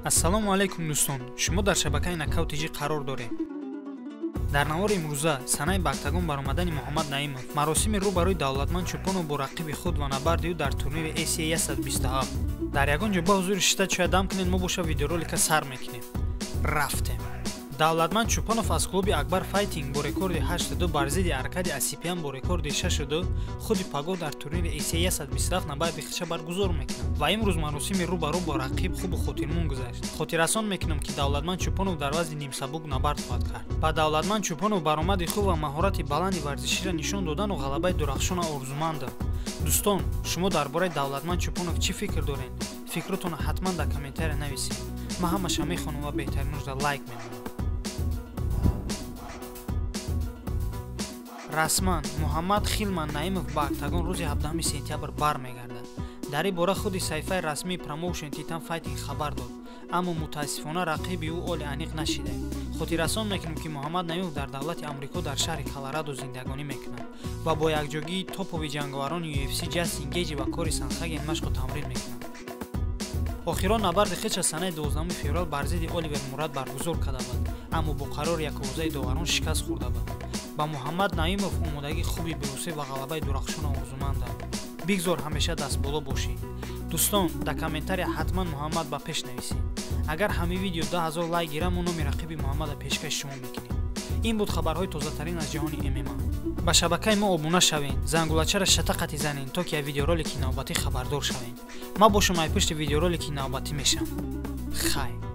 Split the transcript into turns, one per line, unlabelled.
ассалому алайкум дӯстон, шумо дар шабакаи Нокаут.tg қарор доред. дар навори имрӯза санаи бактагон баромадани Муҳаммад Наимов маросими рӯбарӯи Давлатманд Чӯпонов бо рақиби худ ва набарди ӯ дар турнири ACA 127 дар ягон ҷо ба ҳузури шита чоя дам кунед, мо боша видеоролика сар мекунем. Рафтем. Давлатманд Чӯпонов аз клуби Акбар Файтинг бо рекорди 8-2 бар зидди Аркадий Асипян бо рекорди 6-2 худи пагоҳ дар турнири ACA 127 набарди хиша баргузор мекунад ва имрӯз маросими рӯбарӯ бо рақиб хубу хотирмон гузашт. Хотиррасон мекунам ки Давлатманд Чӯпонов дар вазни нимсабук набард хоҳад кард. Ба Давлатманд Чӯпонов баромади хуб ва маҳорати баланди варзиширо нишон додану ғалабаи дурахшона орзумандам. Дӯстон, шумо дар бораи Давлатманд Чӯпонов чӣ фикр доред? Фикротонро ҳатман дар комментария нависед. Ман ҳамаша мехонам ва беҳтариношро лайк менамам. расман Муҳаммад Хилман Наимов ба Октагон рӯзи 17 сентябр бармегардад. дар ин бора худи саҳифаи расмии промоушен Titan Fighting хабар дод, аммо мутаассифона рақиби ӯ оли аниқ нашидем. Хотиррасон мекунем ки Муҳаммад Наимов дар давлати Амрико дар шаҳри Колорадо зиндагонӣ мекунад ва бо якҷогии топови ҷангаварони UFC Ҷастин Гейҷи ва Кори Санхаген машқу тамрин мекунад. охирон набарди хиша санаи 12 феврал бар зидди Оливер Мурад баргузор карда буд, аммо бо қарори яковузаи доварон шикаст хӯрда буд. ба Муҳаммад Наимов омодагии хуби бевусӣ ва ғалабаи дурахшона орзумандам. бигзор ҳамеша дастболо бошед. дӯстон, дар комментария ҳатман Муҳаммад ба пеш нависед. агар ҳамин видео 10,000 лайк гирад, мо номи рақиби Муҳаммада пешкаши шумо мекунем. ин буд хабарҳои тозатарин аз ҷаҳони MMA. ба шабакаи мо обуна шавед, зангулачаро шатақати занед, то ки аз видеоролики навбатӣ хабардор шавед. ман бо шумо пушти видеоролики навбатӣ мешавам. хайр.